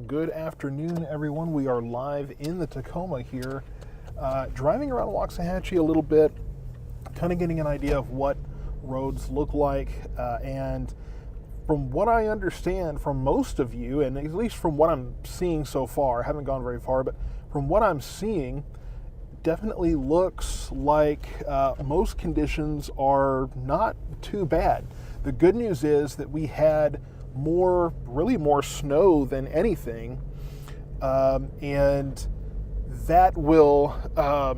Good afternoon, everyone. We are live in the Tacoma here, driving around Waxahachie a little bit, kind of getting an idea of what roads look like. And from what I understand from most of you, and at least from what I'm seeing so far, I haven't gone very far, but from what I'm seeing, definitely looks like most conditions are not too bad. The good news is that we had really more snow than anything, and that will, I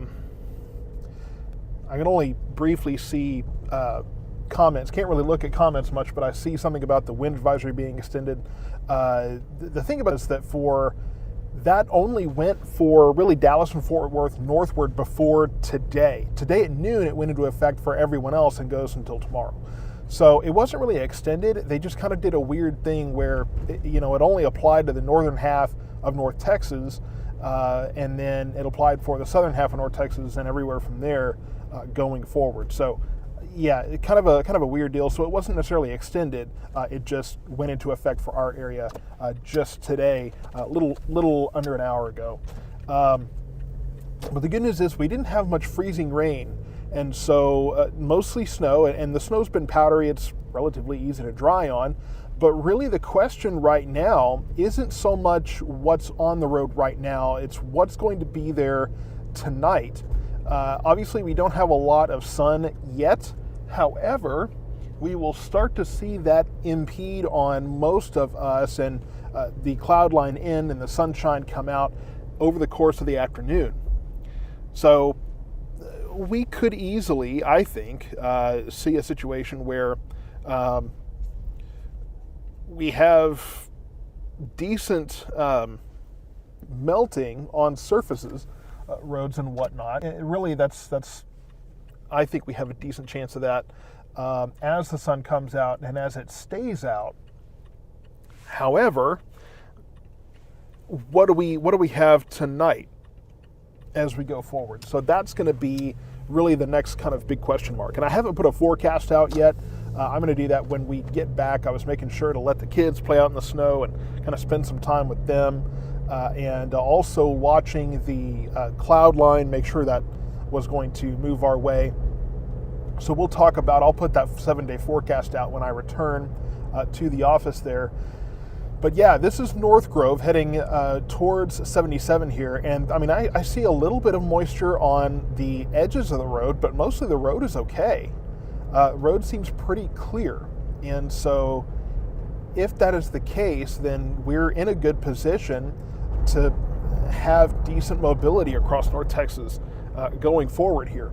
can only briefly see comments, can't really look at comments much, but I see something about the wind advisory being extended. The thing about it is that only went for really Dallas and Fort Worth northward before today. Today at noon it went into effect for everyone else and goes until tomorrow. So it wasn't really extended. They just kind of did a weird thing where it only applied to the northern half of North Texas, and then it applied for the southern half of North Texas and everywhere from there going forward. So yeah, kind of a weird deal. So it wasn't necessarily extended. It just went into effect for our area just today, little under an hour ago. But the good news is we didn't have much freezing rain. And so mostly snow, and the snow's been powdery. It's relatively easy to dry on. But really the question right now isn't so much what's on the road right now, it's what's going to be there tonight. Obviously we don't have a lot of sun yet. However, we will start to see that impede on most of us, and the cloud line in and the sunshine come out over the course of the afternoon. So we could easily, I think, see a situation where we have decent melting on surfaces, roads and whatnot. And really, that's I think we have a decent chance of that as the sun comes out and as it stays out. However, what do we have tonight as we go forward? So that's going to be really the next kind of big question mark. And I haven't put a forecast out yet. I'm going to do that when we get back. I was making sure to let the kids play out in the snow and kind of spend some time with them, and also watching the cloud line, make sure that was going to move our way. So I'll put that 7-day forecast out when I return to the office there. But yeah, this is North Grove heading towards 77 here. And I mean, I see a little bit of moisture on the edges of the road, but mostly the road is okay. Road seems pretty clear. And so if that is the case, then we're in a good position to have decent mobility across North Texas going forward here.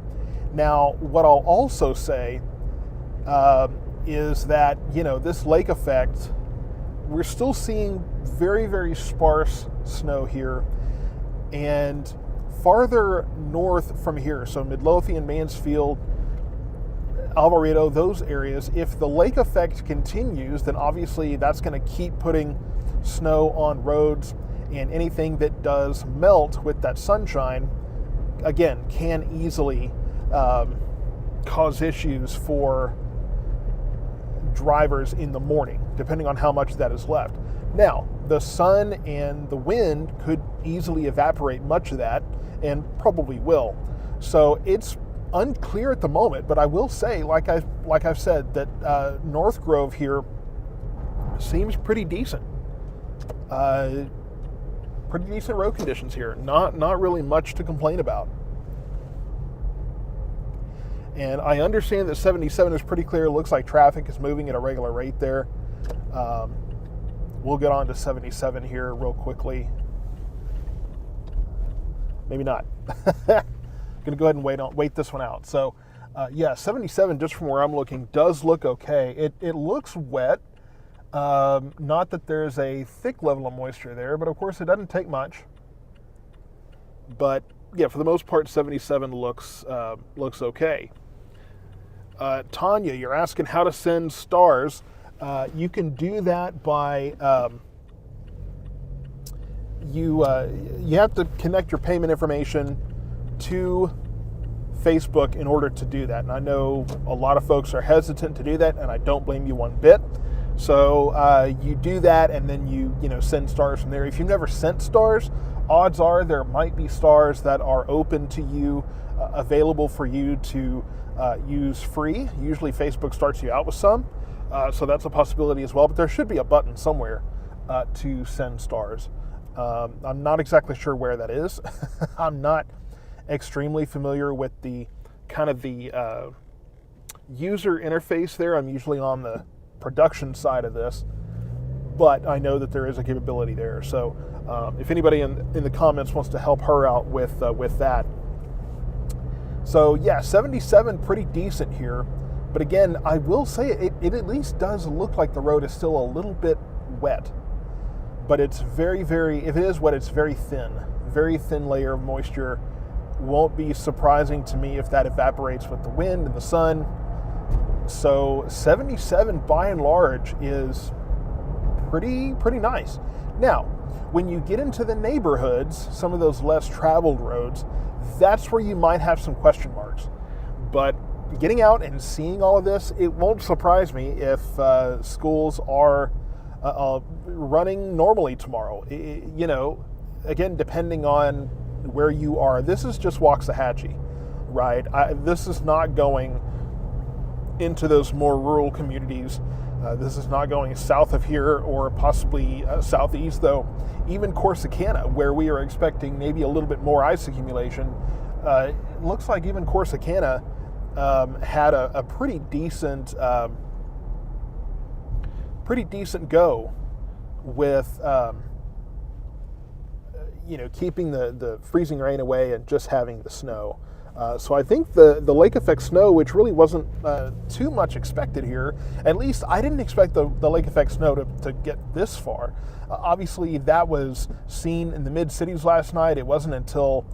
Now, what I'll also say is that, this lake effect, we're still seeing very, very sparse snow here. And farther north from here, so Midlothian, Mansfield, Alvarado, those areas, if the lake effect continues, then obviously that's going to keep putting snow on roads, and anything that does melt with that sunshine, again, can easily cause issues for drivers in the morning, depending on how much that is left. Now, the sun and the wind could easily evaporate much of that, and probably will. So it's unclear at the moment, but I will say, like I've said, that North Grove here seems pretty decent. Pretty decent road conditions here. Not really much to complain about. And I understand that 77 is pretty clear. It looks like traffic is moving at a regular rate there. We'll get on to 77 here real quickly. Maybe not. Going to go ahead and wait this one out. So, yeah, 77, just from where I'm looking, does look okay. It looks wet. Not that there's a thick level of moisture there, but of course it doesn't take much. But yeah, for the most part, 77 looks okay. Tanya, you're asking how to send stars. You can do that by you have to connect your payment information to Facebook in order to do that. And I know a lot of folks are hesitant to do that, and I don't blame you one bit. So you do that, and then you send stars from there. If you've never sent stars, odds are there might be stars that are open to you, available for you to use free. Usually Facebook starts you out with some, so that's a possibility as well. But there should be a button somewhere to send stars. I'm not exactly sure where that is. I'm not extremely familiar with the kind of the user interface there. I'm usually on the production side of this, but I know that there is a capability there. So if anybody in the comments wants to help her out with that. So yeah, 77, pretty decent here. But again, I will say it at least does look like the road is still a little bit wet. But it's very, very, if it is wet, it's very thin layer of moisture. Won't be surprising to me if that evaporates with the wind and the sun. So 77 by and large is pretty nice. Now, when you get into the neighborhoods, some of those less traveled roads, that's where you might have some question marks. But getting out and seeing all of this, it won't surprise me if schools are running normally tomorrow. Again, depending on where you are. This is just Waxahachie, right? This is not going into those more rural communities. This is not going south of here or possibly southeast, though. Even Corsicana, where we are expecting maybe a little bit more ice accumulation, it looks like even Corsicana had a pretty decent go with keeping the freezing rain away and just having the snow. So I think the lake effect snow, which really wasn't too much expected here, at least I didn't expect the lake effect snow to get this far. Obviously, that was seen in the mid-cities last night. It wasn't until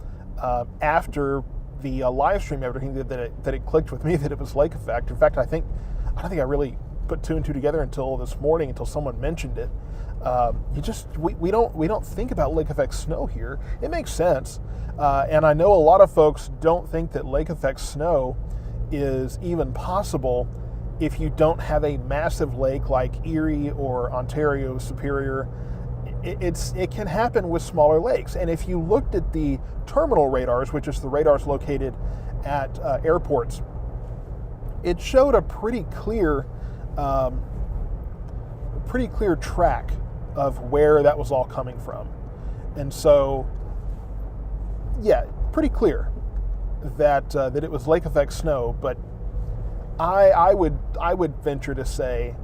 after the live stream, everything that it clicked with me that it was lake effect. In fact, I don't think I really put two and two together until this morning, until someone mentioned it. We don't think about lake effect snow here. It makes sense, and I know a lot of folks don't think that lake effect snow is even possible if you don't have a massive lake like Erie or Ontario Superior. It can happen with smaller lakes, and if you looked at the terminal radars, which is the radars located at airports, it showed a pretty clear track of where that was all coming from. And so, yeah, pretty clear that it was lake effect snow. But I would venture to say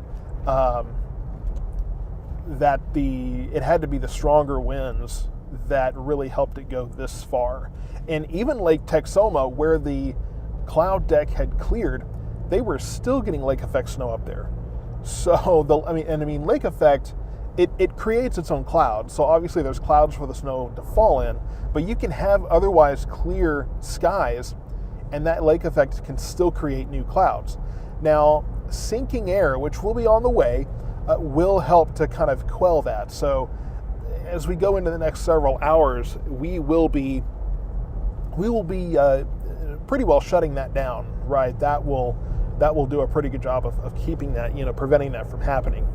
that it had to be the stronger winds that really helped it go this far. And even Lake Tacoma, where the cloud deck had cleared, they were still getting lake effect snow up there. So lake effect, it creates its own clouds. So obviously there's clouds for the snow to fall in, but you can have otherwise clear skies, and that lake effect can still create new clouds. Now, sinking air, which will be on the way, will help to kind of quell that. So as we go into the next several hours, we will be pretty well shutting that down, right? That will do a pretty good job of keeping that, preventing that from happening.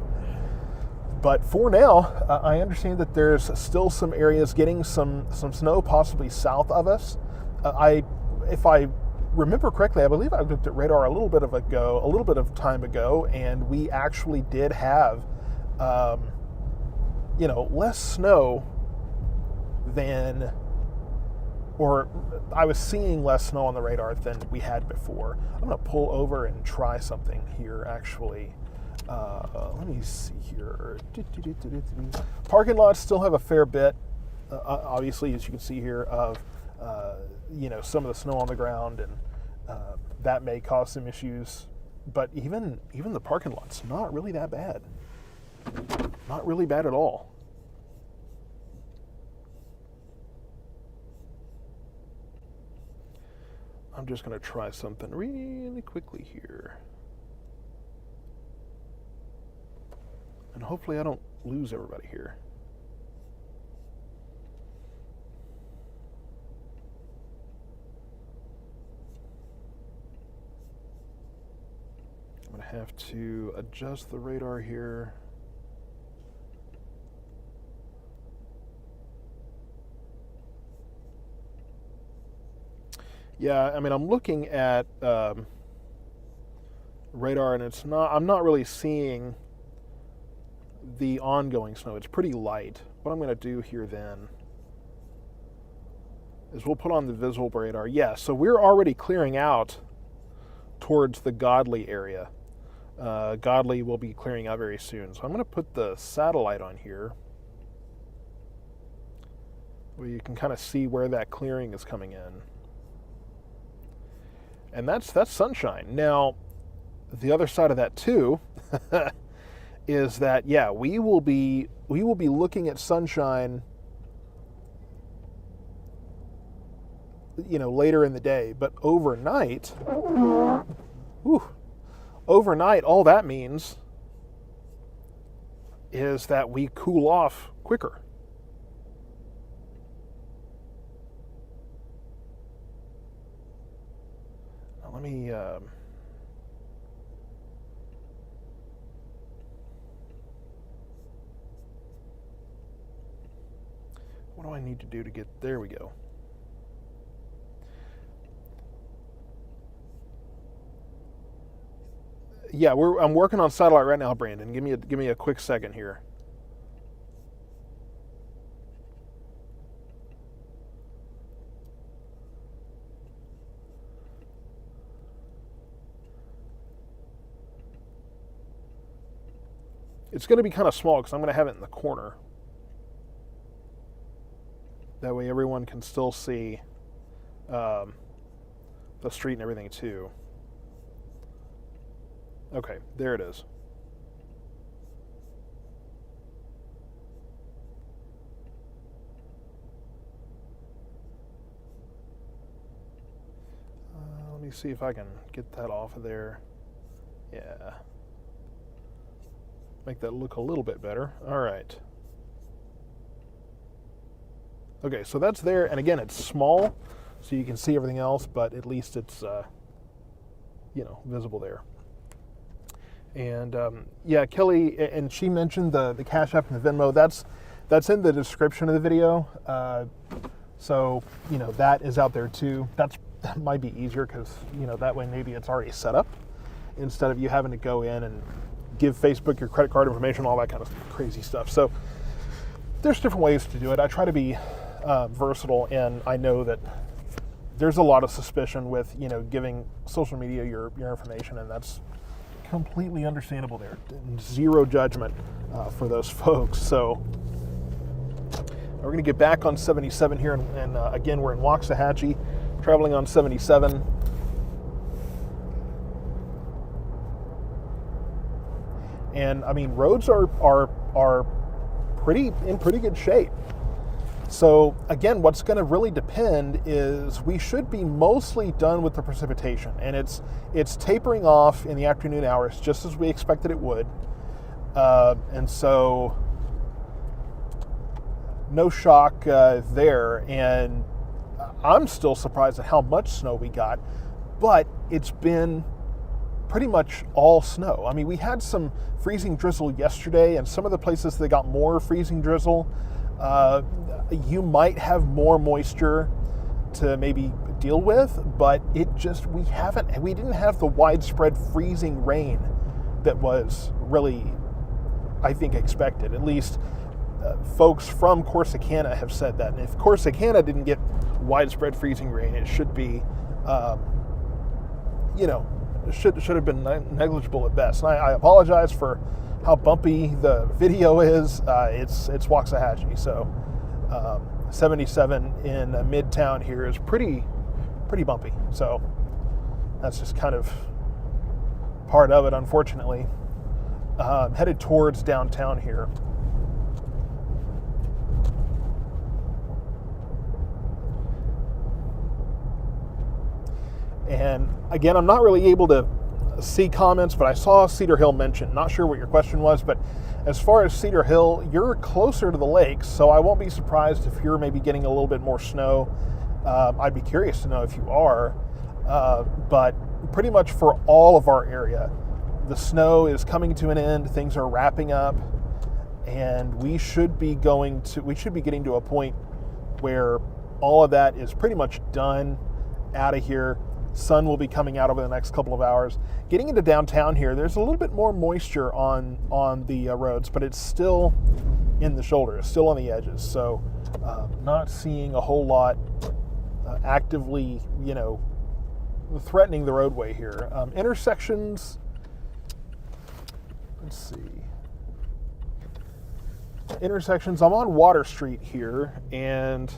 But for now, I understand that there's still some areas getting some snow, possibly south of us. If I remember correctly, I believe I looked at radar a little bit of time ago, and we actually did have, less snow than, or I was seeing less snow on the radar than we had before. I'm going to pull over and try something here, actually. Let me see here. Parking lots still have a fair bit, obviously, as you can see here, of some of the snow on the ground, and that may cause some issues. But even the parking lot's not really that bad. Not really bad at all. I'm just going to try something really quickly here. And hopefully I don't lose everybody here. I'm going to have to adjust the radar here. Yeah, I mean, I'm looking at radar, and I'm not really seeing the ongoing snow. It's pretty light. What I'm going to do here then is we'll put on the visible radar. Yeah, so we're already clearing out towards the Godley area. Godley will be clearing out very soon. So I'm going to put the satellite on here where you can kind of see where that clearing is coming in. And that's sunshine. Now, the other side of that too is that, yeah, we will be looking at sunshine, later in the day, but overnight, all that means is that we cool off quicker. Now let me what do I need to do to get there? We go. Yeah, I'm working on satellite right now, Brandon. Give me a quick second here. It's going to be kind of small because I'm going to have it in the corner. That way everyone can still see the street and everything too. Okay, there it is. Let me see if I can get that off of there. Yeah. Make that look a little bit better. All right. Okay, so that's there, and again, it's small, so you can see everything else, but at least it's, visible there. And yeah, Kelly, and she mentioned the Cash App and the Venmo. That's in the description of the video. So that is out there too. That might be easier because that way maybe it's already set up instead of you having to go in and give Facebook your credit card information, all that kind of crazy stuff. So there's different ways to do it. I try to be versatile, and I know that there's a lot of suspicion with giving social media your information, and that's completely understandable there. Zero judgment for those folks. So we're going to get back on 77 here, and again, we're in Waxahachie, traveling on 77. And I mean, roads are in pretty good shape. So again, what's going to really depend is we should be mostly done with the precipitation, and it's tapering off in the afternoon hours, just as we expected it would. And so no shock there. And I'm still surprised at how much snow we got, but it's been pretty much all snow. I mean, we had some freezing drizzle yesterday, and some of the places that got more freezing drizzle, you might have more moisture to maybe deal with, but we didn't have the widespread freezing rain that was really, I think, expected. At least folks from Corsicana have said that. And if Corsicana didn't get widespread freezing rain, it should be, should have been negligible at best. And I apologize for how bumpy the video is. It's Waxahachie, so 77 in Midtown here is pretty bumpy. So that's just kind of part of it, unfortunately. Headed towards downtown here. And again, I'm not really able to see comments, but I saw Cedar Hill mentioned. Not sure what your question was, but as far as Cedar Hill, you're closer to the lakes, so I won't be surprised if you're maybe getting a little bit more snow. I'd be curious to know if you are, but pretty much for all of our area, the snow is coming to an end, things are wrapping up, and we should be getting to a point where all of that is pretty much done, out of here. Sun will be coming out over the next couple of hours. Getting into downtown here, there's a little bit more moisture on the roads, but it's still in the shoulders, still on the edges. So not seeing a whole lot actively, threatening the roadway here. Intersections, let's see. Intersections, I'm on Water Street here and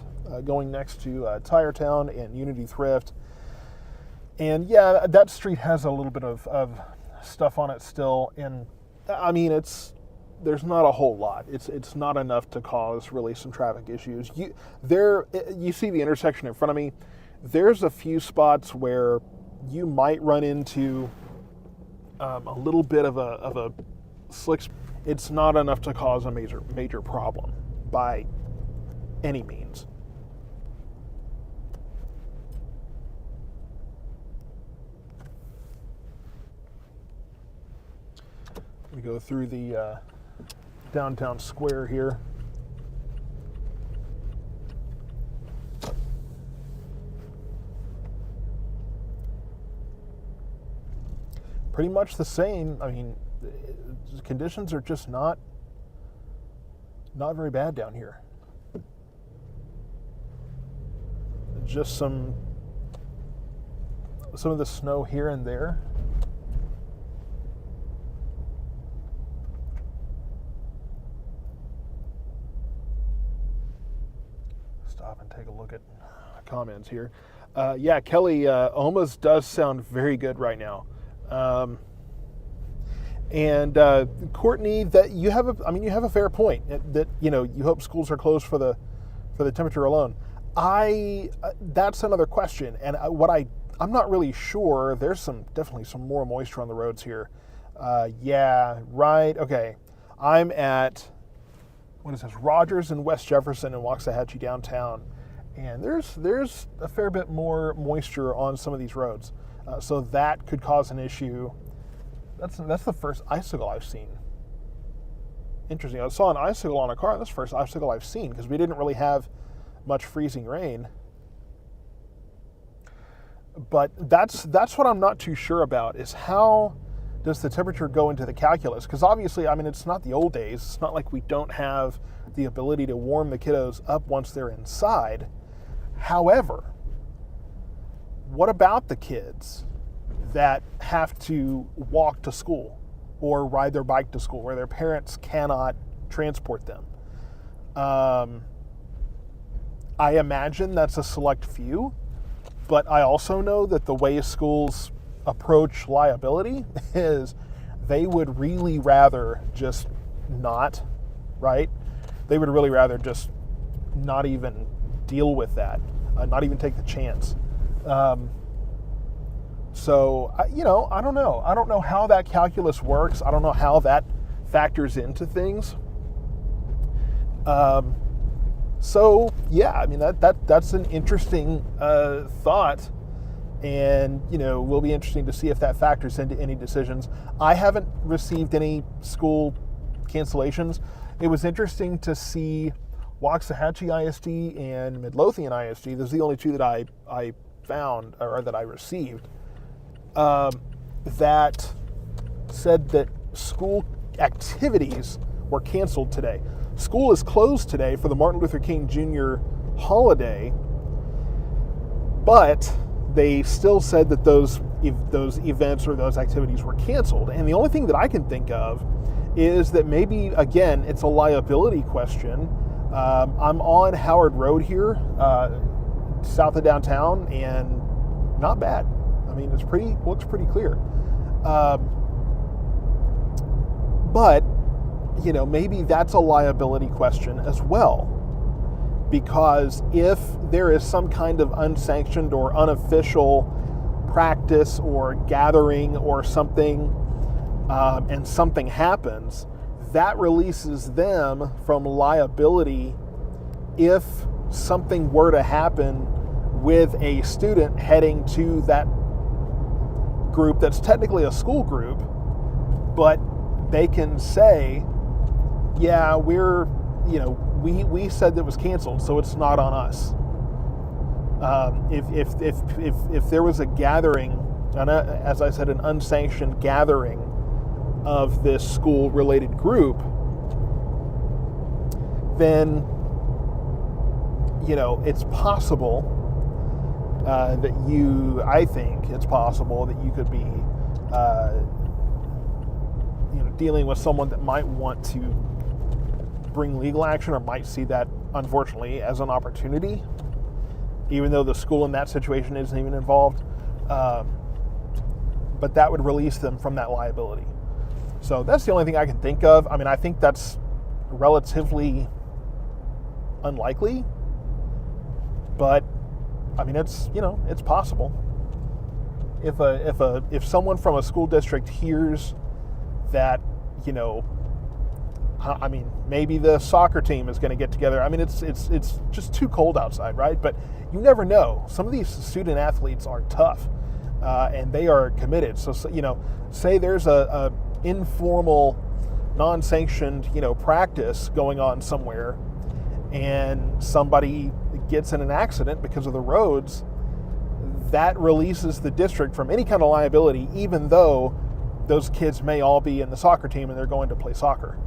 going next to Tire Town and Unity Thrift. And yeah, that street has a little bit of stuff on it still. And I mean, there's not a whole lot. It's not enough to cause really some traffic issues. You see the intersection in front of me. There's a few spots where you might run into a little bit of a slick. It's not enough to cause a major problem by any means. We go through the downtown square here. Pretty much the same. I mean, conditions are just not very bad down here. Just some of the snow here and there. Stop and take a look at comments here. Yeah, Kelly, Oma's does sound very good right now. And Courtney, that you have a fair point that you hope schools are closed for the temperature alone. That's another question, and I'm not really sure. There's definitely some more moisture on the roads here. Yeah, right. Okay, I'm at what is this? Rogers and West Jefferson and Waxahachie downtown, and there's a fair bit more moisture on some of these roads. So that could cause an issue. That's the first icicle I've seen. Interesting. I saw an icicle on a car. That's the first icicle I've seen because we didn't really have much freezing rain. But that's what I'm not too sure about is how does the temperature go into the calculus? Because obviously, I mean, it's not the old days. It's not like we don't have the ability to warm the kiddos up once they're inside. However, what about the kids that have to walk to school or ride their bike to school where their parents cannot transport them? I imagine that's a select few, but I also know that the way schools approach liability is they would really rather just not, right? They would really rather just not even deal with that, not even take the chance. So, I don't know. I don't know how that calculus works. I don't know how that factors into things. So, yeah, I mean, that's an interesting thought. And, will be interesting to see if that factors into any decisions. I haven't received any school cancellations. It was interesting to see Waxahachie ISD and Midlothian ISD. Those are the only two that I found or that I received. That said that school activities were canceled today. School is closed today for the Martin Luther King Jr. holiday, but they still said that those events or those activities were canceled. And the only thing that I can think of is that maybe, again, it's a liability question. I'm on Howard Road here, south of downtown, and not bad. I mean, looks pretty clear. But, maybe that's a liability question as well. Because if there is some kind of unsanctioned or unofficial practice or gathering or something, and something happens, that releases them from liability if something were to happen with a student heading to that group that's technically a school group but they can say, yeah, we said that it was canceled, so it's not on us. If there was a gathering, as I said, an unsanctioned gathering of this school-related group, then it's possible I think it's possible that you could be dealing with someone that might want to bring legal action, or might see that, unfortunately, as an opportunity, even though the school in that situation isn't even involved. But that would release them from that liability. So that's the only thing I can think of. I mean, I think that's relatively unlikely, but I mean, it's possible. If someone from a school district hears that, I mean, maybe the soccer team is going to get together. I mean, it's just too cold outside, right? But you never know. Some of these student athletes are tough, and they are committed. So say there's a informal, non-sanctioned, practice going on somewhere, and somebody gets in an accident because of the roads, that releases the district from any kind of liability, even though those kids may all be in the soccer team and they're going to play soccer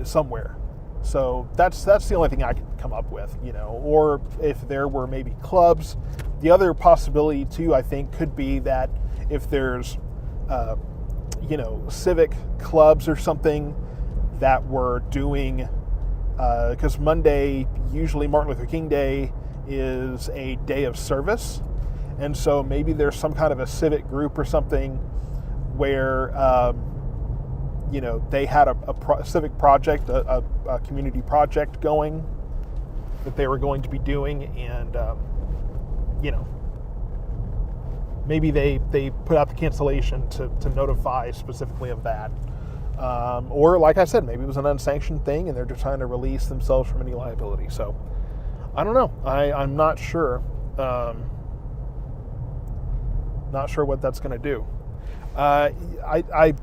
somewhere. So that's the only thing I can come up with, or if there were maybe clubs. The other possibility too, I think, could be that if there's civic clubs or something that were doing, because Monday, usually Martin Luther King Day, is a day of service, and so maybe there's some kind of a civic group or something where they had a civic project, a community project going that they were going to be doing, and maybe they put out the cancellation to notify specifically of that. Or, like I said, maybe it was an unsanctioned thing and they're just trying to release themselves from any liability. So, I don't know. I'm not sure. Not sure what that's going to do. I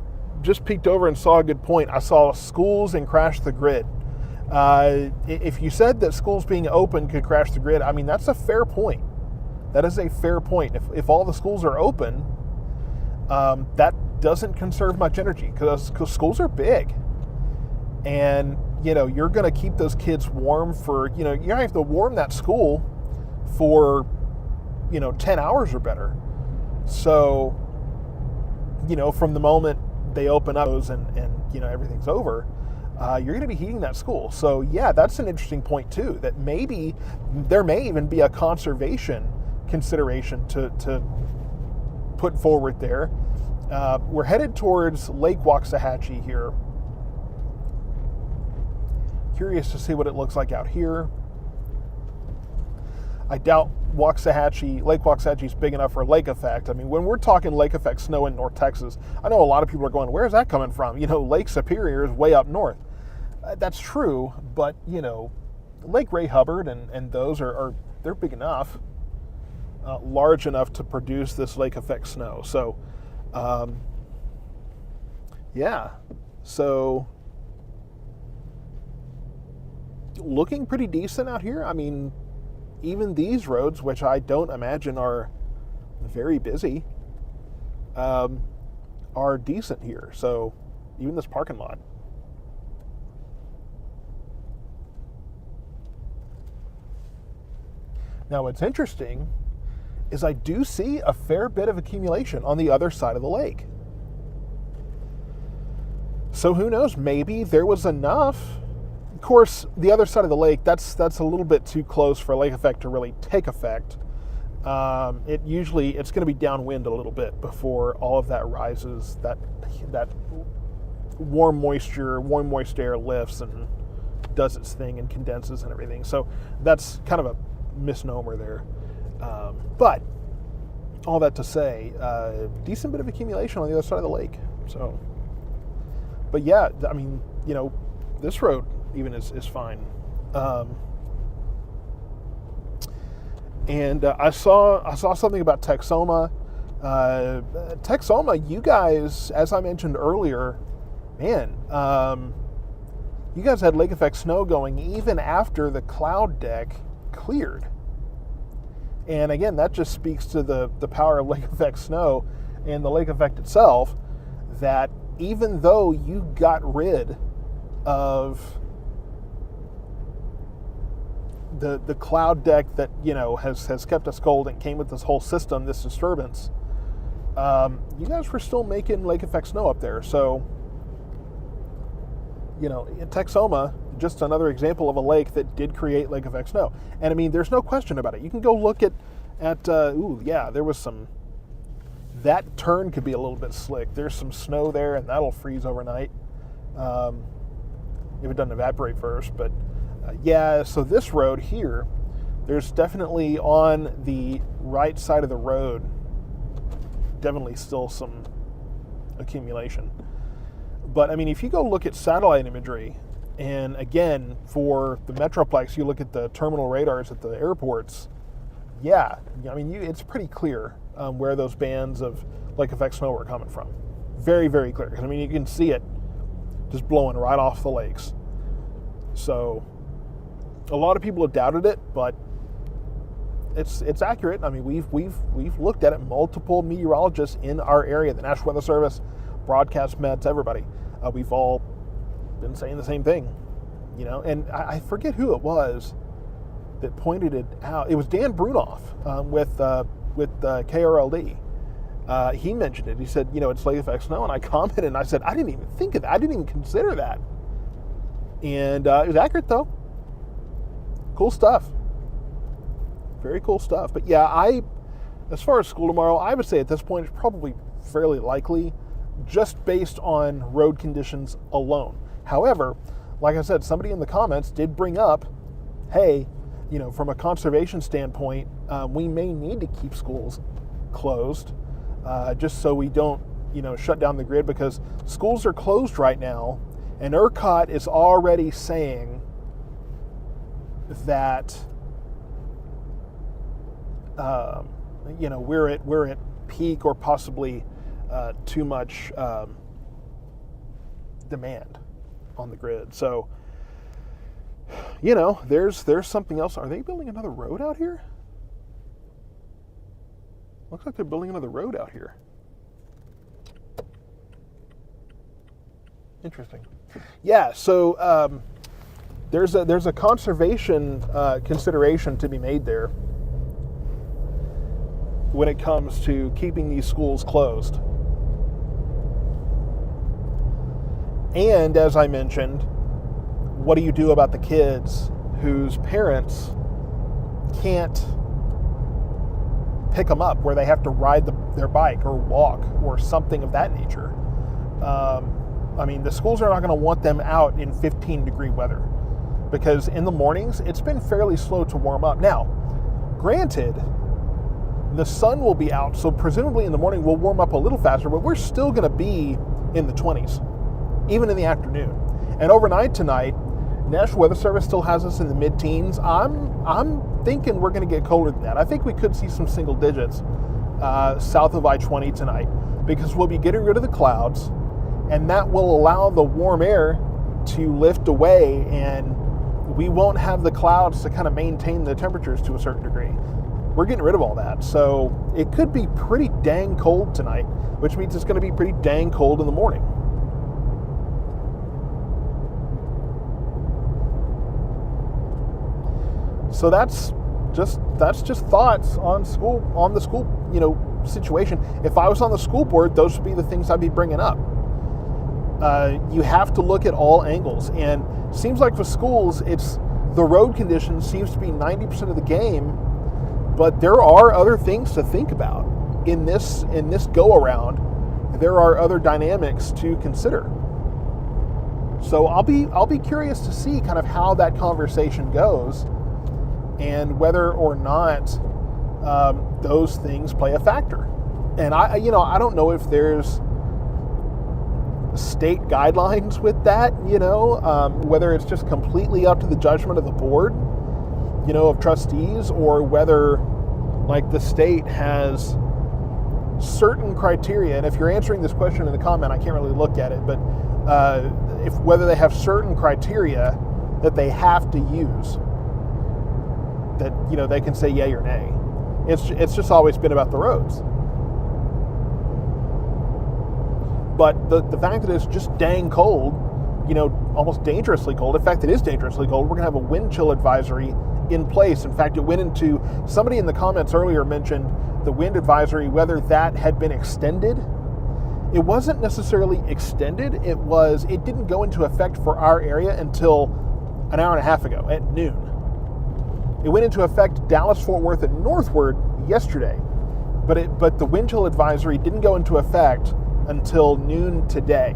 just peeked over and saw a good point. I saw schools and crash the grid. If you said that schools being open could crash the grid, I mean, that's a fair point. That is a fair point. If all the schools are open, that doesn't conserve much energy, because schools are big, and you're going to keep those kids warm for you're going to have to warm that school for 10 hours or better. So from the moment they open up and everything's over, you're going to be heating that school. So yeah, that's an interesting point too, that maybe there may even be a conservation consideration to put forward there. We're headed towards Lake Waxahachie here. Curious to see what it looks like out here. I doubt Lake Waxahachie is big enough for lake effect. I mean, when we're talking lake effect snow in North Texas, I know a lot of people are going, where's that coming from? Lake Superior is way up north. That's true, but, Lake Ray Hubbard and those they're big enough, large enough to produce this lake effect snow. So, yeah, so looking pretty decent out here. I mean, even these roads, which I don't imagine are very busy, are decent here. So even this parking lot. Now, what's interesting is I do see a fair bit of accumulation on the other side of the lake. So who knows, maybe there was enough. Of course, the other side of the lake, that's a little bit too close for lake effect to really take effect. It's going to be downwind a little bit before all of that rises, that warm moist air lifts and does its thing and condenses and everything. So that's kind of a misnomer there. But all that to say, decent bit of accumulation on the other side of the lake. So, but yeah, I mean, this road even is fine. And I saw something about Tacoma. Tacoma, you guys, as I mentioned earlier, man, you guys had lake effect snow going even after the cloud deck cleared. And again, that just speaks to the power of lake effect snow and the lake effect itself, that even though you got rid of the cloud deck that, has kept us cold and came with this whole system, this disturbance, you guys were still making lake effect snow up there. So, in Tacoma, just another example of a lake that did create lake effect snow. And I mean, there's no question about it. You can go look at there was some, that turn could be a little bit slick. There's some snow there, and that'll freeze overnight if it doesn't evaporate first. But so this road here, there's definitely on the right side of the road, definitely still some accumulation. But I mean, if you go look at satellite imagery, and again, for the Metroplex, you look at the terminal radars at the airports, it's pretty clear where those bands of lake effect snow are coming from. Very, very clear. Because I mean, you can see it just blowing right off the lakes. So a lot of people have doubted it, but it's accurate. I mean, we've looked at it. Multiple meteorologists in our area, the National Weather Service, broadcast Mets, everybody, we've all been saying the same thing, And I forget who it was that pointed it out. It was Dan Brunoff with KRLD. He mentioned it. He said, it's lake effect snow, and I commented and I said, I didn't even think of that. I didn't even consider that. And it was accurate though. Cool stuff. Very cool stuff. But yeah, as far as school tomorrow, I would say at this point it's probably fairly likely, just based on road conditions alone. However, like I said, somebody in the comments did bring up, hey, from a conservation standpoint, we may need to keep schools closed just so we don't, shut down the grid, because schools are closed right now, and ERCOT is already saying that, we're at peak or possibly too much demand on the grid. So, there's something else. Are they building another road out here? Looks like they're building another road out here. Interesting. Yeah, so there's a conservation consideration to be made there when it comes to keeping these schools closed. And as I mentioned, what do you do about the kids whose parents can't pick them up, where they have to ride their bike or walk or something of that nature? The schools are not going to want them out in 15-degree weather, because in the mornings, it's been fairly slow to warm up. Now, granted, the sun will be out, so presumably in the morning we'll warm up a little faster, but we're still going to be in the 20s, even in the afternoon. And overnight tonight, National Weather Service still has us in the mid-teens. I'm thinking we're going to get colder than that. I think we could see some single digits south of I-20 tonight, because we'll be getting rid of the clouds, and that will allow the warm air to lift away, and we won't have the clouds to kind of maintain the temperatures to a certain degree. We're getting rid of all that. So it could be pretty dang cold tonight, which means it's going to be pretty dang cold in the morning. So that's just thoughts on the school situation. If I was on the school board, those would be the things I'd be bringing up. You have to look at all angles, and seems like for schools, it's the road conditions seems to be 90% of the game, but there are other things to think about in this go around. There are other dynamics to consider. So I'll be curious to see kind of how that conversation goes, and whether or not those things play a factor. And I don't know if there's state guidelines with that, whether it's just completely up to the judgment of the board, of trustees, or whether like the state has certain criteria, and if you're answering this question in the comment, I can't really look at it, but if whether they have certain criteria that they have to use, that they can say yay or nay. It's just always been about the roads. But the fact that it's just dang cold, almost dangerously cold. In fact, it is dangerously cold. We're going to have a wind chill advisory in place. In fact, it went into, somebody in the comments earlier mentioned the wind advisory, whether that had been extended. It wasn't necessarily extended. It didn't go into effect for our area until an hour and a half ago at noon. It went into effect Dallas, Fort Worth, and northward yesterday. But the wind chill advisory didn't go into effect until noon today.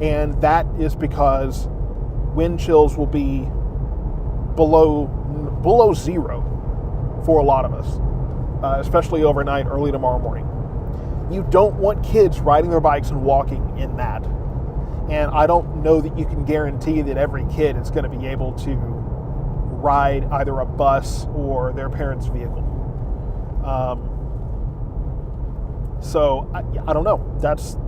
And that is because wind chills will be below zero for a lot of us, especially overnight, early tomorrow morning. You don't want kids riding their bikes and walking in that. And I don't know that you can guarantee that every kid is going to be able to ride either a bus or their parents' vehicle. So I don't know.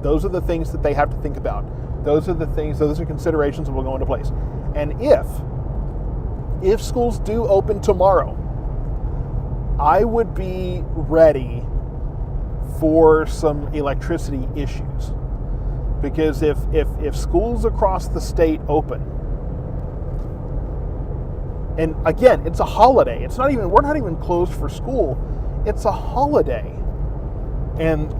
Those are the things that they have to think about. Those are considerations that will go into place. And if schools do open tomorrow, I would be ready for some electricity issues. Because if schools across the state open, and again, it's a holiday. We're not even closed for school. It's a holiday. And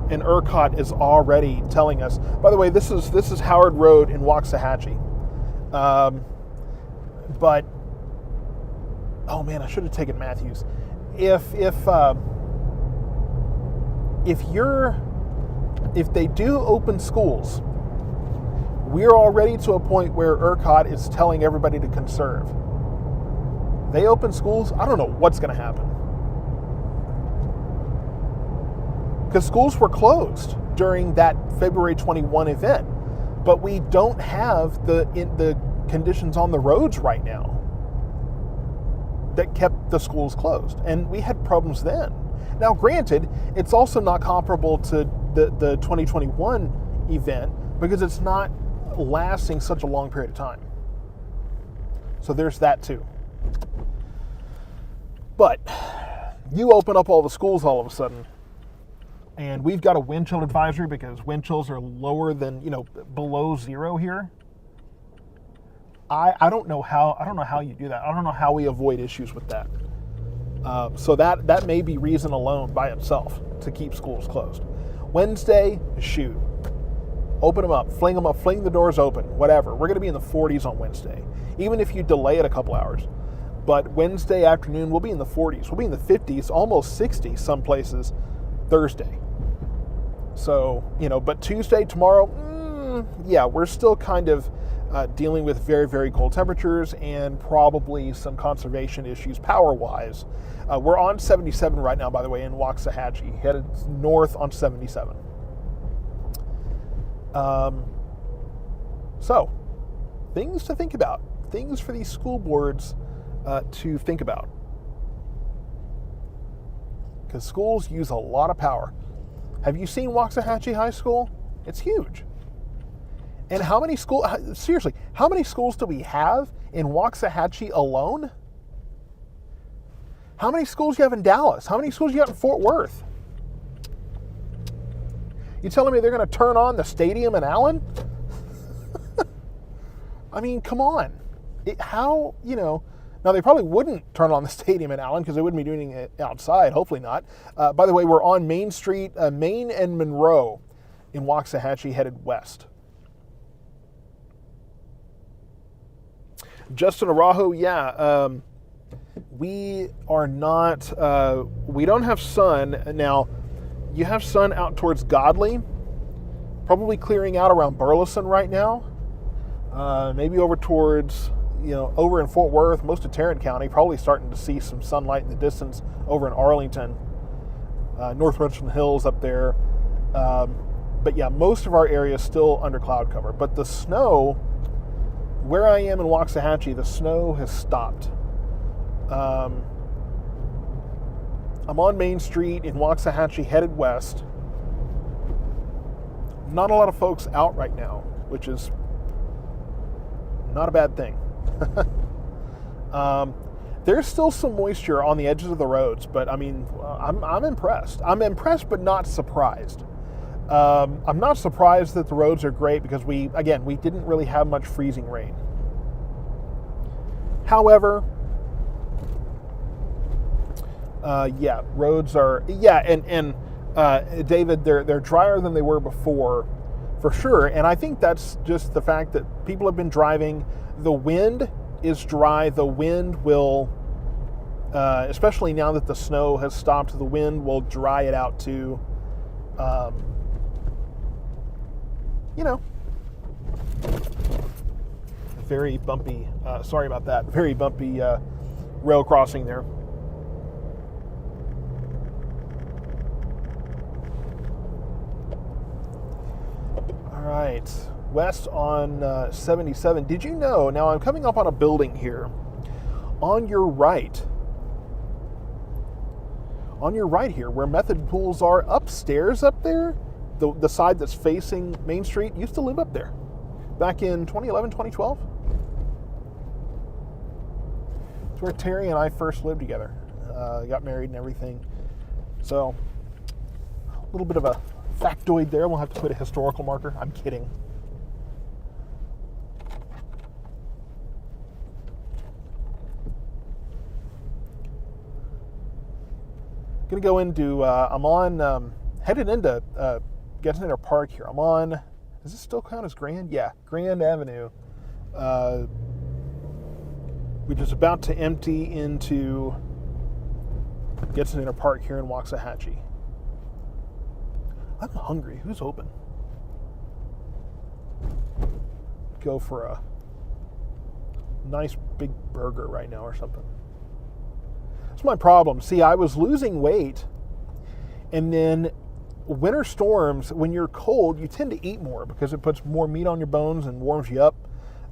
and ERCOT is already telling us. By the way, this is Howard Road in Waxahachie. But oh man, I should have taken Matthews. If they do open schools, we're already to a point where ERCOT is telling everybody to conserve. They open schools, I don't know what's going to happen. Because schools were closed during that February 21 event, but we don't have the conditions on the roads right now that kept the schools closed, and we had problems then. Now, granted, it's also not comparable to the 2021 event because it's not lasting such a long period of time. So there's that too. But you open up all the schools all of a sudden, and we've got a wind chill advisory because wind chills are lower than, below zero here. I don't know how you do that. I don't know how we avoid issues with that. So that may be reason alone by itself to keep schools closed. Wednesday, shoot. Open them up, fling the doors open, whatever. We're going to be in the 40s on Wednesday, even if you delay it a couple hours. But Wednesday afternoon, we'll be in the 40s. We'll be in the 50s, almost 60s some places Thursday. So, but Tuesday, tomorrow, we're still kind of dealing with very, very cold temperatures and probably some conservation issues power-wise. We're on 77 right now, by the way, in Waxahachie, headed north on 77. So, things to think about. Things for these school boards to think about. Because schools use a lot of power. Have you seen Waxahachie High School? It's huge. And how many schools do we have in Waxahachie alone? How many schools do you have in Dallas? How many schools do you have in Fort Worth? You telling me they're going to turn on the stadium in Allen? I mean, come on. Now they probably wouldn't turn on the stadium in Allen because they wouldn't be doing it outside. Hopefully not. By the way, we're on Main Street, Main and Monroe in Waxahachie, headed west. Justin Araujo, we are not, we don't have sun. Now, you have sun out towards Godley, probably clearing out around Burleson right now. Maybe over towards, over in Fort Worth, most of Tarrant County, probably starting to see some sunlight in the distance over in Arlington, North Richland Hills up there. But yeah, most of our area is still under cloud cover. But the snow, where I am in Waxahachie, the snow has stopped. I'm on Main Street in Waxahachie headed west. Not a lot of folks out right now, which is not a bad thing. There's still some moisture on the edges of the roads, but I mean, I'm impressed. I'm impressed, but not surprised. I'm not surprised that the roads are great because we didn't really have much freezing rain. However, roads are, and David, they're drier than they were before, for sure. And I think that's just the fact that people have been driving. The wind is dry. The wind will, especially now that the snow has stopped, the wind will dry it out too. Very bumpy, sorry about that, very bumpy rail crossing there. All right, west on 77. Did you know, now I'm coming up on a building here, on your right here, where method pools are upstairs up there, the side that's facing Main Street, used to live up there back in 2011, 2012. It's where Terry and I first lived together. Got married and everything. So, a little bit of a factoid there. We'll have to put a historical marker. I'm kidding. Gonna go into, I'm on, headed into Gettysburg Park here. I'm on, does this still count as Grand? Yeah, Grand Avenue, which is about to empty into Gettysburg Park here in Waxahachie. I'm hungry. Who's open? Go for a nice big burger right now or something. That's my problem. See, I was losing weight, and then winter storms, when you're cold, you tend to eat more because it puts more meat on your bones and warms you up.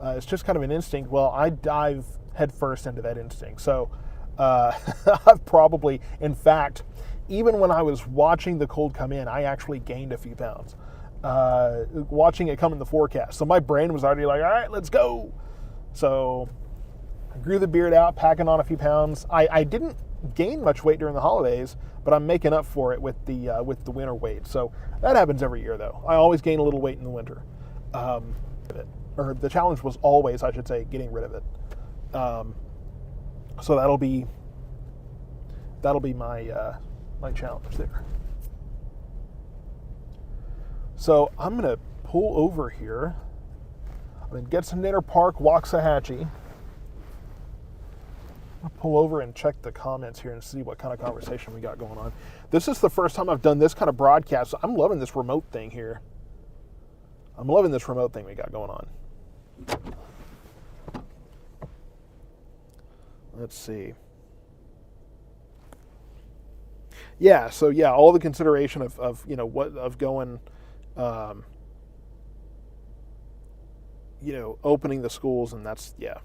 It's just kind of an instinct. Well, I dive headfirst into that instinct. So I've probably, in fact, even when I was watching the cold come in, I actually gained a few pounds watching it come in the forecast. So my brain was already like, all right, let's go. So I grew the beard out, packing on a few pounds. I didn't gain much weight during the holidays, but I'm making up for it with the winter weight. So that happens every year, though. I always gain a little weight in the winter. Or the challenge was always, I should say, getting rid of it. So that'll be my challenge there. So I'm gonna pull over here. I'm gonna get some Gettysburg Park, Waxahachie. I'll pull over and check the comments here and see what kind of conversation we got going on. This is the first time I've done this kind of broadcast, so I'm loving this remote thing here. I'm loving this remote thing we got going on. Let's see. Yeah, so yeah, all the consideration of going, opening the schools, and that's, yeah.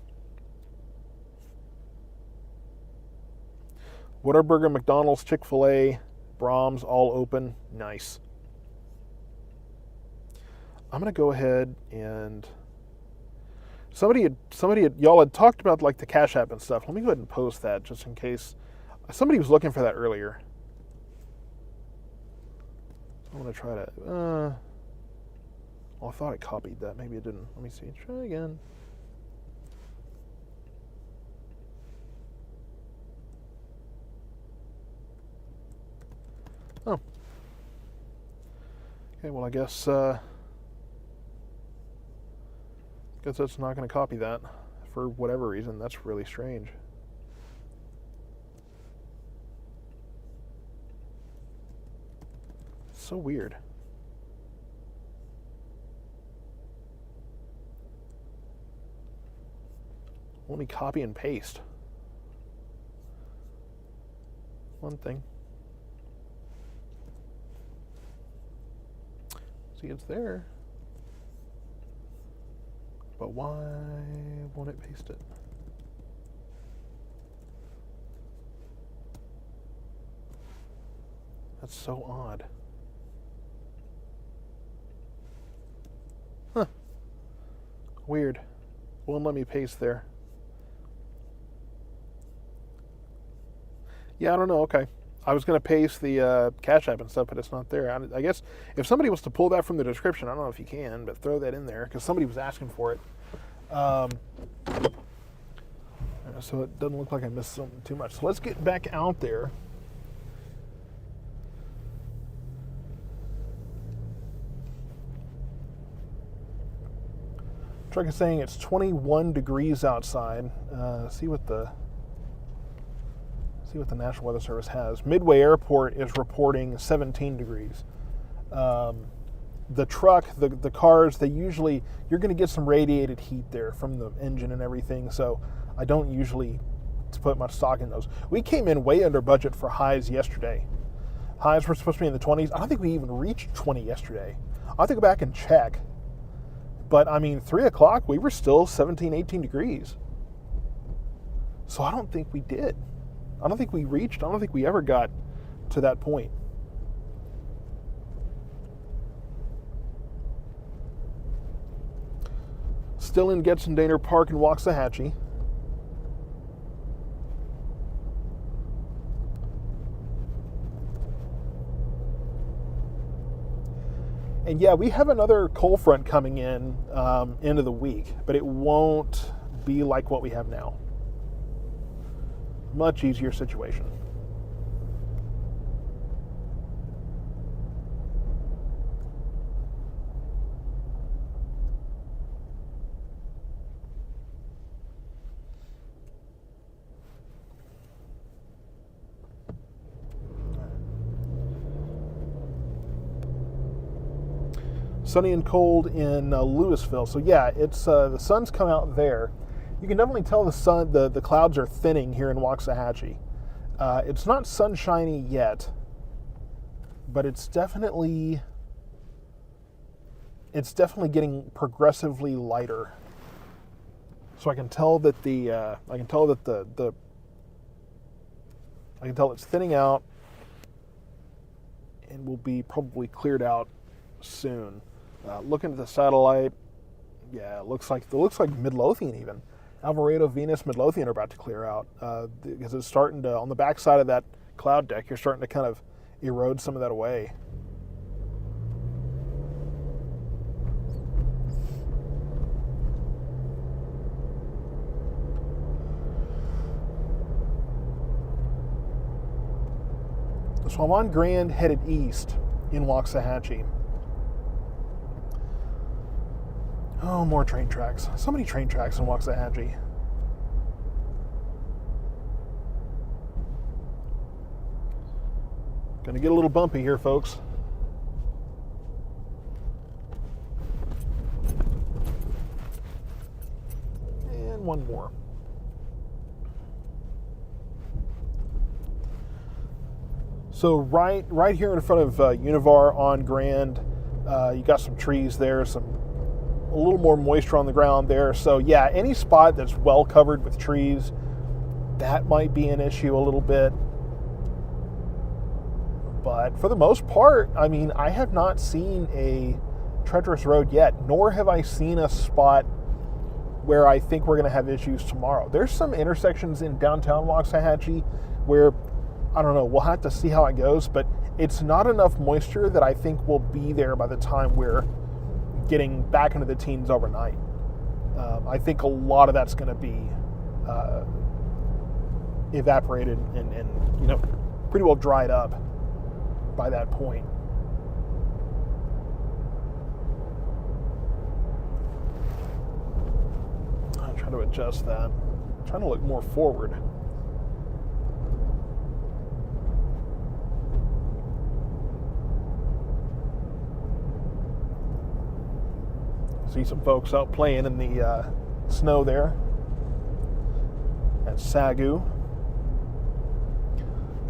Whataburger, McDonald's, Chick-fil-A, Brahms, all open. Nice. I'm gonna go ahead and y'all had talked about like the Cash App and stuff. Let me go ahead and post that just in case somebody was looking for that earlier. I'm gonna try to. I thought I copied that. Maybe it didn't. Let me see. Try again. Oh. Okay. Well, I guess that's not going to copy that for whatever reason. That's really strange. So weird. Let me copy and paste. One thing. See, it's there. But why won't it paste it? That's so odd. Huh. Weird. Won't let me paste there. Yeah, I don't know. Okay. I was going to paste the Cash App and stuff, but it's not there. I guess if somebody wants to pull that from the description, I don't know if you can, but throw that in there because somebody was asking for it. So it doesn't look like I missed something too much. So let's get back out there. Truck is saying it's 21 degrees outside. See what the National Weather Service has. Midway Airport is reporting 17 degrees. The truck, the cars, you're going to get some radiated heat there from the engine and everything. So I don't usually put much stock in those. We came in way under budget for highs yesterday. Highs were supposed to be in the 20s. I don't think we even reached 20 yesterday. I'll have to go back and check. But I mean, 3 o'clock, we were still 17, 18 degrees. So I don't think we did. I don't think we ever got to that point. Still in Getzendaner Park in Waxahachie. And yeah, we have another cold front coming in end of the week, but it won't be like what we have now. Much easier situation. Sunny and cold in Louisville. So yeah, it's the sun's come out there. You can definitely tell the clouds are thinning here in Waxahachie. It's not sunshiny yet, but it's definitely getting progressively lighter. So I can tell that it's thinning out and will be probably cleared out soon. Looking at the satellite, yeah, it looks like Midlothian even. Alvarado, Venus, Midlothian are about to clear out because it's starting to, on the backside of that cloud deck, you're starting to kind of erode some of that away. So I'm on Grand headed east in Waxahachie. Oh, more train tracks. So many train tracks in Waxahachie. Gonna get a little bumpy here, folks. And one more. So right here in front of Univar on Grand, you got some trees there, a little more moisture on the ground there. So yeah, any spot that's well covered with trees, that might be an issue a little bit. But for the most part, I mean, I have not seen a treacherous road yet, nor have I seen a spot where I think we're going to have issues tomorrow. There's some intersections in downtown Waxahachie where, I don't know, we'll have to see how it goes, but it's not enough moisture that I think will be there by the time we're getting back into the teens overnight. I think a lot of that's going to be evaporated and pretty well dried up by that point. I'm trying to adjust that. I'm trying to look more forward. See some folks out playing in the snow there at Sagu.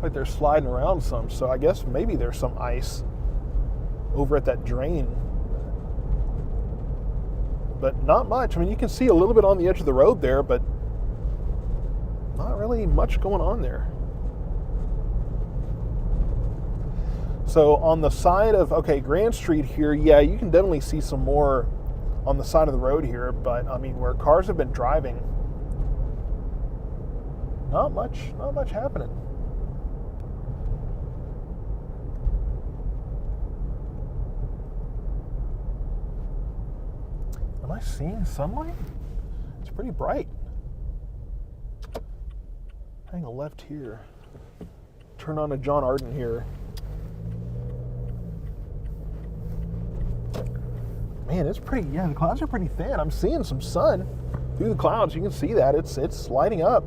Like they're sliding around some, so I guess maybe there's some ice over at that drain. But not much. I mean, you can see a little bit on the edge of the road there, but not really much going on there. So on the side of, okay, Grand Street here, yeah, you can definitely see some more on the side of the road here, but I mean, where cars have been driving, not much happening. Am I seeing sunlight? It's pretty bright. Hang a left here. Turn on to John Arden here. Man, it's pretty, yeah, the clouds are pretty thin. I'm seeing some sun through the clouds. You can see that. It's lighting up.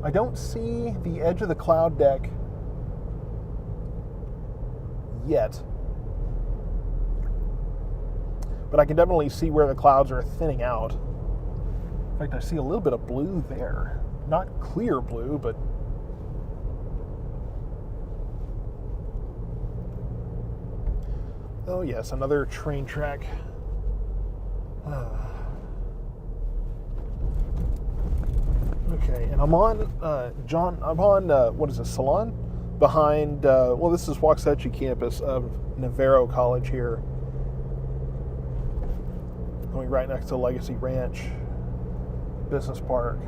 I don't see the edge of the cloud deck yet. But I can definitely see where the clouds are thinning out. In fact, I see a little bit of blue there. Not clear blue, but oh yes, another train track. Okay, and I'm on what is this, Salon? Behind, well, this is Waxahachie campus of Navarro College here. Going right next to Legacy Ranch Business Park.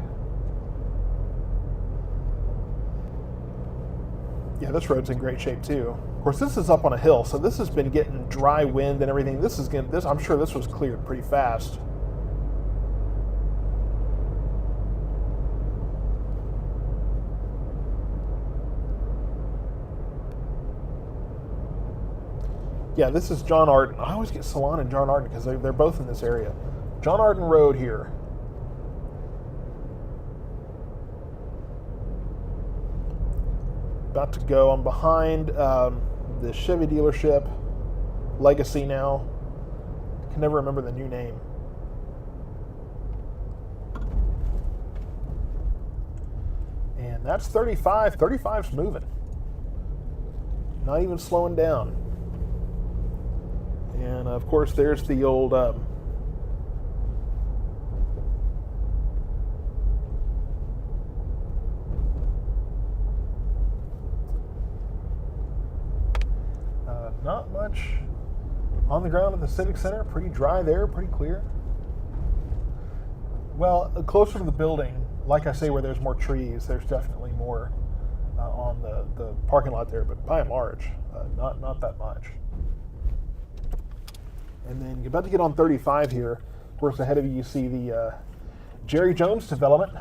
Yeah, this road's in great shape too. Of course, this is up on a hill, so this has been getting dry wind and everything. I'm sure this was cleared pretty fast. Yeah, this is John Arden. I always get Salon and John Arden because they're both in this area. John Arden Road here. About to go. I'm behind the Chevy dealership, Legacy now. Can never remember the new name. And that's 35. 35's moving. Not even slowing down. And of course, there's the old not much on the ground at the Civic Center. Pretty dry there, pretty clear. Well, closer to the building, like I say, where there's more trees, there's definitely more on the parking lot there, but by and large, not that much. And then you're about to get on 35 here. Of course, ahead of you see the Jerry Jones development.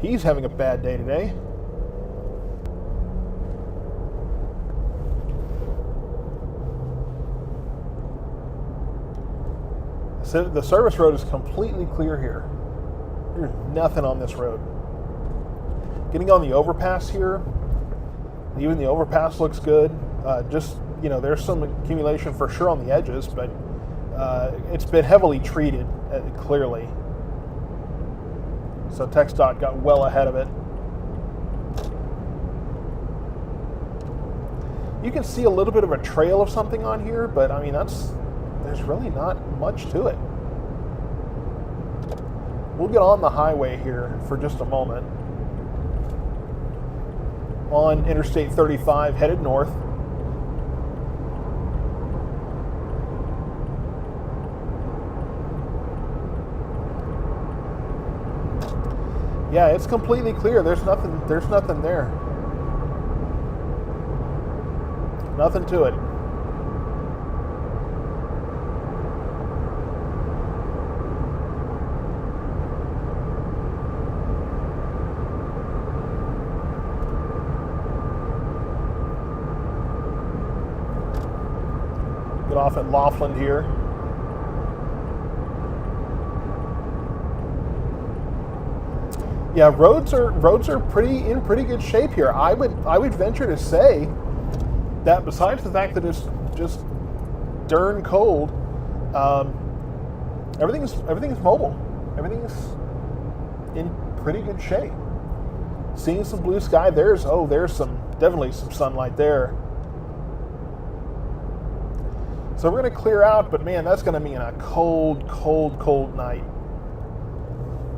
He's having a bad day today. So the service road is completely clear here. There's nothing on this road. Getting on the overpass here, even the overpass looks good. Just, there's some accumulation for sure on the edges, but it's been heavily treated, clearly. So TxDOT got well ahead of it. You can see a little bit of a trail of something on here, but I mean, there's really not much to it. We'll get on the highway here for just a moment. On Interstate 35, headed north. Yeah, it's completely clear. There's nothing there. Nothing to it. Get off at Laughlin here. Yeah, roads are in pretty good shape here. I would venture to say that besides the fact that it's just darn cold, everything's mobile. Everything's in pretty good shape. Seeing some blue sky. There's definitely some sunlight there. So we're going to clear out, but man, that's going to mean a cold, cold, cold night.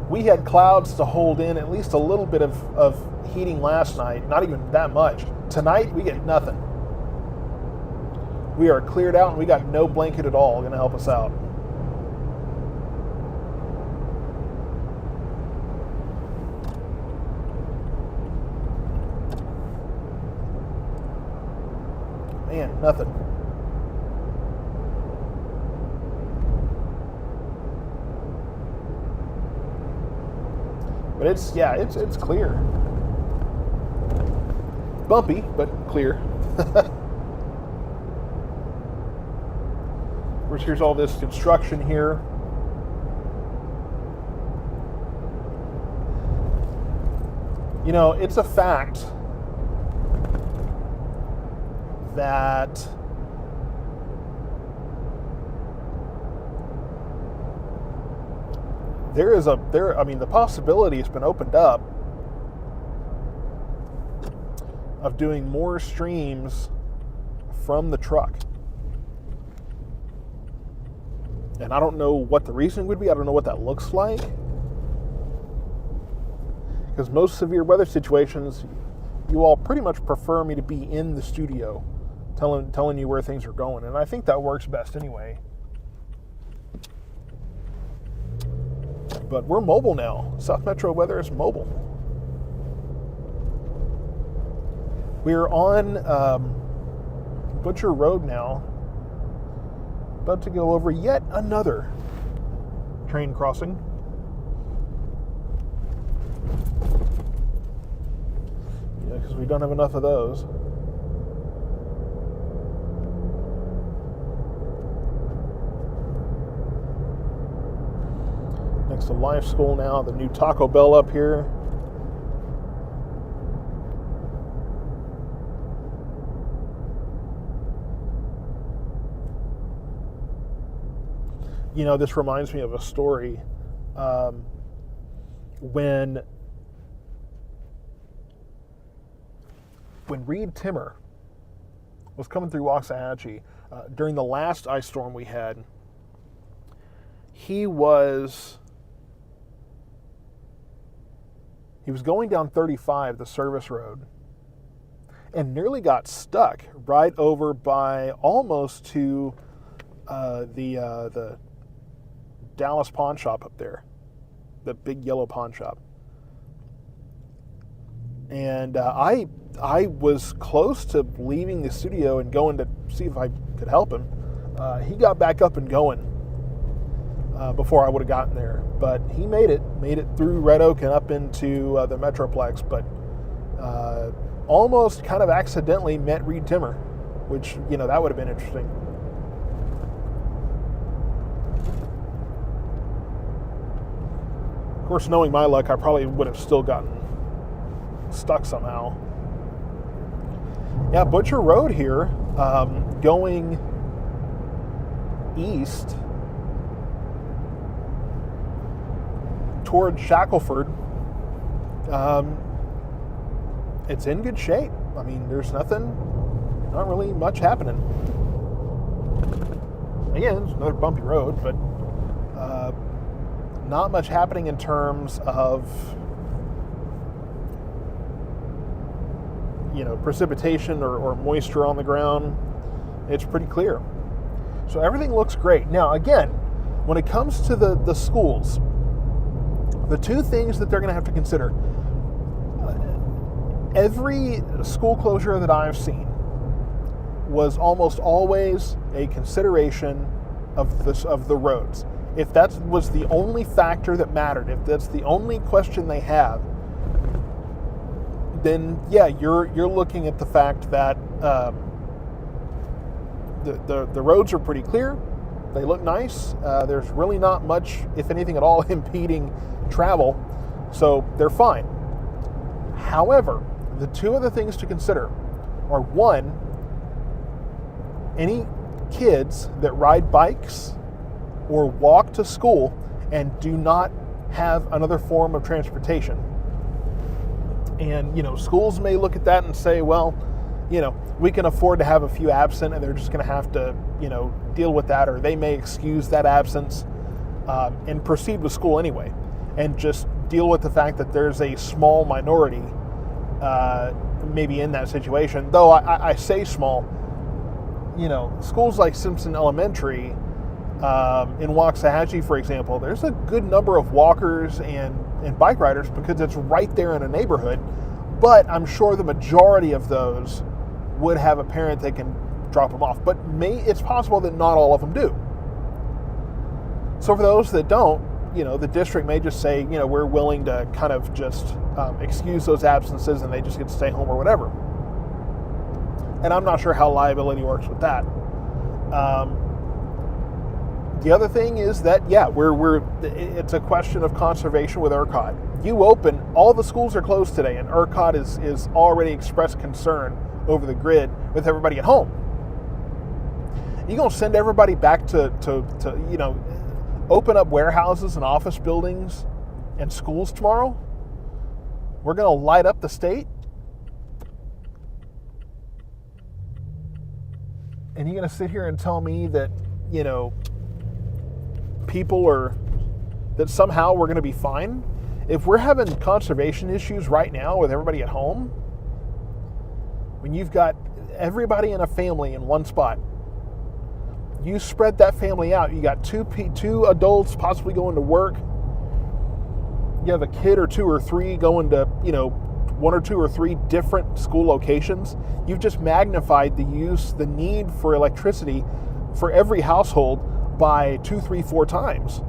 We had clouds to hold in at least a little bit of heating last night, not even that much. Tonight, we get nothing. We are cleared out and we got no blanket at all going to help us out. Man, nothing. But it's clear. Bumpy, but clear. Of course, here's all this construction here. You know, it's a fact that the possibility has been opened up of doing more streams from the truck. And I don't know what the reason would be. I don't know what that looks like. Because most severe weather situations, you all pretty much prefer me to be in the studio telling you where things are going. And I think that works best anyway. But we're mobile now. South Metro Weather is mobile. We're on Butcher Road now. About to go over yet another train crossing. Yeah, because we don't have enough of those. Next to Life School now, the new Taco Bell up here. You know, this reminds me of a story. When Reed Timmer was coming through Waxahachie during the last ice storm we had, he was going down 35, the service road, and nearly got stuck right over by almost to the Dallas pawn shop up there, the big yellow pawn shop. And I was close to leaving the studio and going to see if I could help him. He got back up and going before I would have gotten there, but he made it through Red Oak and up into the Metroplex, but almost kind of accidentally met Reed Timmer, which, you know, that would have been interesting. Of course, knowing my luck, I probably would have still gotten stuck somehow. Yeah, Butcher Road here, going east toward Shackelford. It's in good shape. I mean, there's not really much happening. Again, it's another bumpy road, but not much happening in terms of, you know, precipitation or moisture on the ground. It's pretty clear. So everything looks great. Now, again, when it comes to the schools, the two things that they're going to have to consider, every school closure that I've seen was almost always a consideration of the roads. If that was the only factor that mattered, if that's the only question they have, then yeah, you're looking at the fact that the roads are pretty clear. They look nice. There's really not much, if anything at all, impeding travel, so they're fine. However, the two other things to consider are, one, any kids that ride bikes or walk to school and do not have another form of transportation. And, you know, schools may look at that and say, well, you know, we can afford to have a few absent and they're just going to have to, you know, deal with that, or they may excuse that absence and proceed with school anyway. and just deal with the fact that there's a small minority maybe in that situation. Though I say small, schools like Simpson Elementary in Waxahachie, for example, there's a good number of walkers and bike riders because it's right there in a neighborhood. But I'm sure the majority of those would have a parent that can drop them off. But it's possible that not all of them do. So for those that don't, the district may just say, we're willing to kind of just excuse those absences and they just get to stay home or whatever. And I'm not sure how liability works with that. The other thing is that, it's a question of conservation with ERCOT. You open, all the schools are closed today, and ERCOT is already expressed concern over the grid with everybody at home. You gonna send everybody back to open up warehouses and office buildings and schools tomorrow? We're gonna light up the state? And you're gonna sit here and tell me that, that somehow we're going to be fine? If we're having conservation issues right now with everybody at home, when you've got everybody in a family in one spot, you spread that family out. You got two adults possibly going to work. You have a kid or two or three going to, one or two or three different school locations. You've just magnified the need for electricity for every household by 2, 3, 4 times.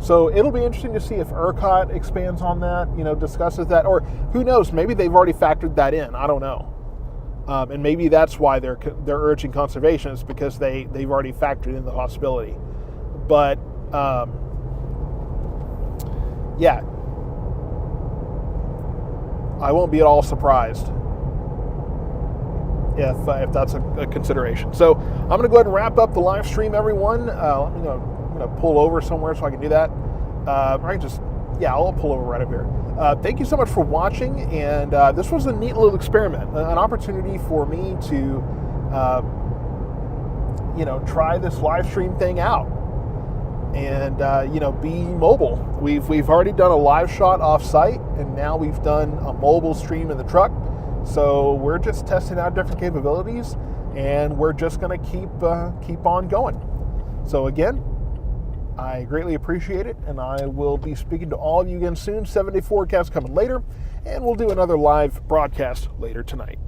So it'll be interesting to see if ERCOT expands on that, discusses that, or who knows, maybe they've already factored that in. I don't know. And maybe that's why they're urging conservation, is because they've already factored in the possibility. But I won't be at all surprised if that's a consideration. So I'm going to go ahead and wrap up the live stream, everyone. I'm going to pull over somewhere so I can do that. I'll pull over right up here. Thank you so much for watching, and this was a neat little experiment, an opportunity for me to, try this live stream thing out, and be mobile. We've already done a live shot off site, and now we've done a mobile stream in the truck. So we're just testing out different capabilities, and we're just going to keep on going. So again, I greatly appreciate it, and I will be speaking to all of you again soon. 7-day forecast coming later, and we'll do another live broadcast later tonight.